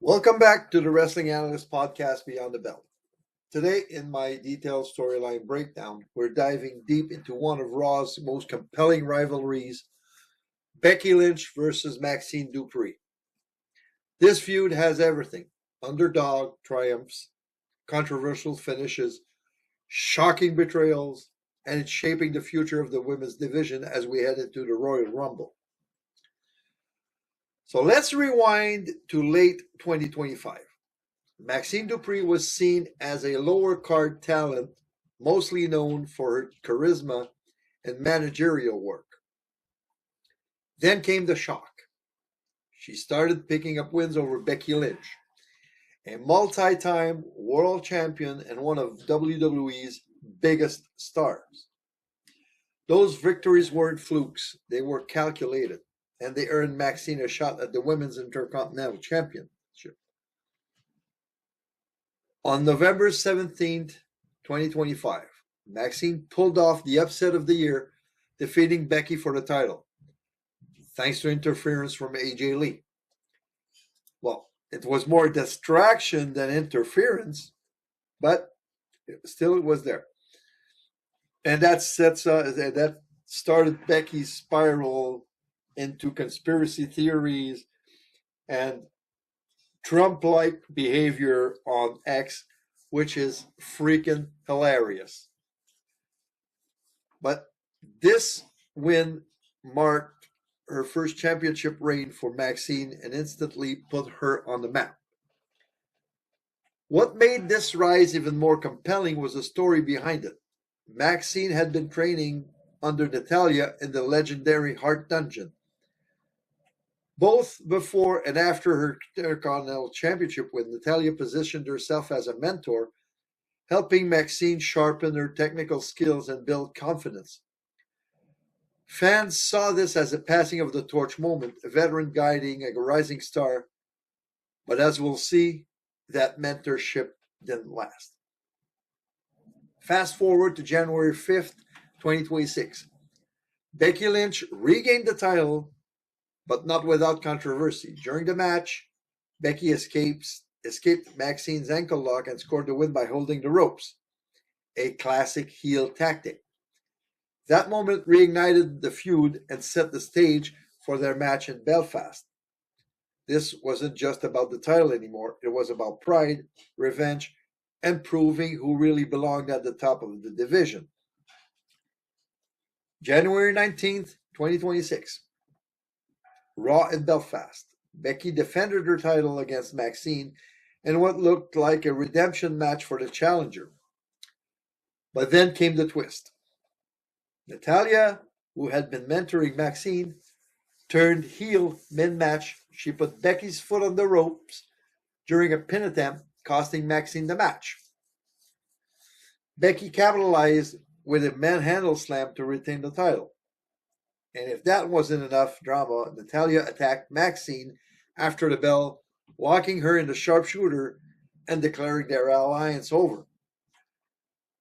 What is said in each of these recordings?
Welcome back to the Wrestling Analyst podcast Beyond the Belt. Today, in my detailed storyline breakdown, we're diving deep into one of Raw's most compelling rivalries, Becky Lynch versus Maxxine Dupri. This feud has everything: underdog triumphs, controversial finishes, shocking betrayals, and it's shaping the future of the women's division as we head into the Royal Rumble. So let's rewind to late 2025. Maxxine Dupri was seen as a lower card talent, mostly known for her charisma and managerial work. Then came the shock. She started picking up wins over Becky Lynch, a multi-time world champion and one of WWE's biggest stars. Those victories weren't flukes, they were calculated, and they earned Maxxine a shot at the Women's Intercontinental Championship. On November 17th, 2025, Maxxine pulled off the upset of the year, defeating Becky for the title, thanks to interference from AJ Lee. Well, it was more distraction than interference, but still it was there. And that started Becky's spiral into conspiracy theories and Trump-like behavior on X, which is freaking hilarious. But this win marked her first championship reign for Maxxine and instantly put her on the map. What made this rise even more compelling was the story behind it. Maxxine had been training under Natalya in the legendary Heart Dungeon. Both before and after her Intercontinental Championship win, Natalya positioned herself as a mentor, helping Maxxine sharpen her technical skills and build confidence. Fans saw this as a passing of the torch moment, a veteran guiding a rising star, but as we'll see, that mentorship didn't last. Fast forward to January 5th, 2026. Becky Lynch regained the title, but not without controversy. During the match, Becky escaped Maxxine's ankle lock and scored the win by holding the ropes, a classic heel tactic. That moment reignited the feud and set the stage for their match in Belfast. This wasn't just about the title anymore. It was about pride, revenge, and proving who really belonged at the top of the division. January 19th, 2026. Raw in Belfast. Becky defended her title against Maxxine in what looked like a redemption match for the challenger. But then came the twist. Natalya, who had been mentoring Maxxine, turned heel mid-match. She put Becky's foot on the ropes during a pin attempt, costing Maxxine the match. Becky capitalized with a manhandle slam to retain the title. And if that wasn't enough drama, Natalya attacked Maxxine after the bell, locking her in the sharpshooter and declaring their alliance over.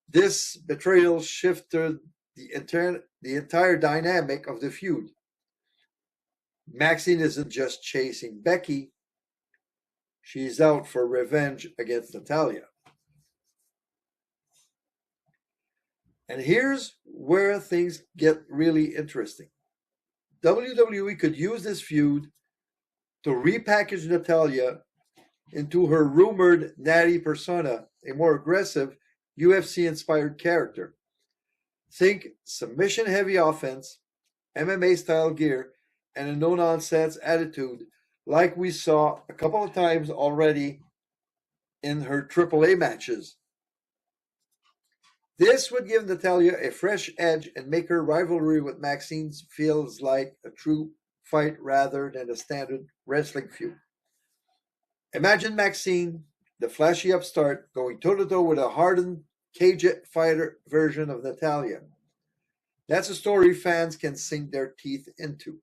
This betrayal shifted the entire dynamic of the feud. Maxxine isn't just chasing Becky, she's out for revenge against Natalya. And here's where things get really interesting. WWE could use this feud to repackage Natalya into her rumored Nattie persona, a more aggressive UFC-inspired character. Think submission-heavy offense, MMA-style gear, and a no-nonsense attitude like we saw a couple of times already in her AAA matches. This would give Natalya a fresh edge and make her rivalry with Maxxine feels like a true fight rather than a standard wrestling feud. Imagine Maxxine, the flashy upstart, going toe-to-toe with a hardened cage fighter version of Natalya. That's a story fans can sink their teeth into.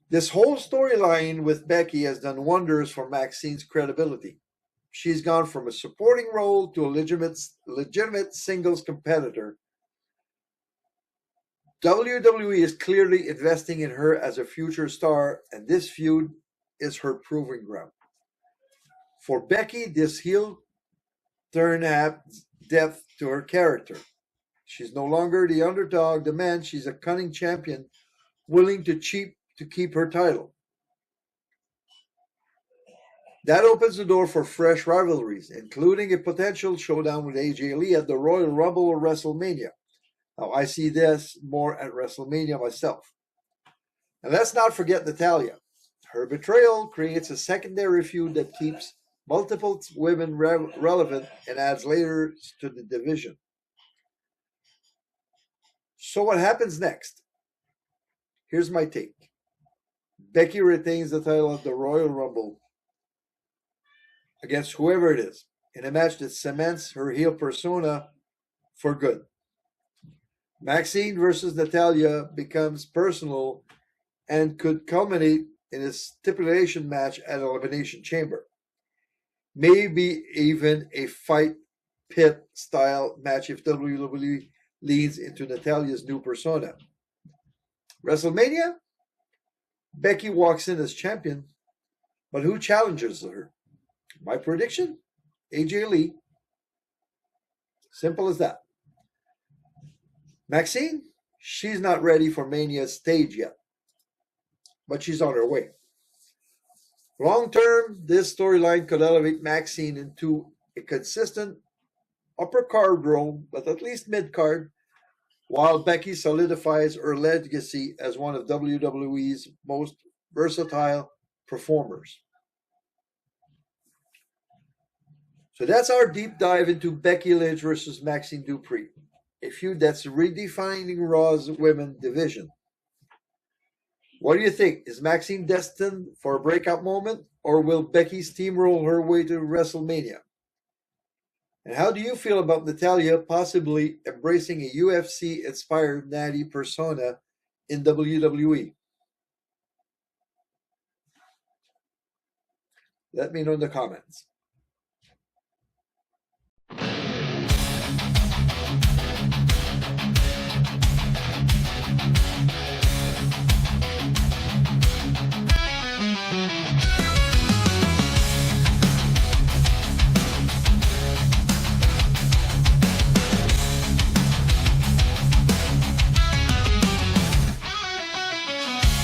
This whole storyline with Becky has done wonders for Maxxine's credibility. She's gone from a supporting role to a legitimate singles competitor. WWE is clearly investing in her as a future star, and this feud is her proving ground. For Becky, this heel turn adds depth to her character. She's no longer the underdog, the man. She's a cunning champion, willing to cheat to keep her title. That opens the door for fresh rivalries, including a potential showdown with AJ Lee at the Royal Rumble or WrestleMania. Now, I see this more at WrestleMania myself. And let's not forget Natalya. Her betrayal creates a secondary feud that keeps multiple women relevant and adds layers to the division. So what happens next? Here's my take. Becky retains the title of the Royal Rumble against whoever it is in a match that cements her heel persona for good. Maxxine versus Natalya becomes personal and could culminate in a stipulation match at Elimination Chamber. Maybe even a fight pit style match if WWE leads into Natalya's new persona. WrestleMania? Becky walks in as champion, but who challenges her? My prediction? AJ Lee. Simple as that. Maxxine? She's not ready for Mania's stage yet, but she's on her way. Long term, this storyline could elevate Maxxine into a consistent upper card role, but at least mid card, while Becky solidifies her legacy as one of WWE's most versatile performers. So that's our deep dive into Becky Lynch versus Maxxine Dupri, a feud that's redefining Raw's women division. What do you think? Is Maxxine destined for a breakout moment, or will Becky steamroll her way to WrestleMania? And how do you feel about Natalya possibly embracing a UFC-inspired Nattie persona in WWE? Let me know in the comments.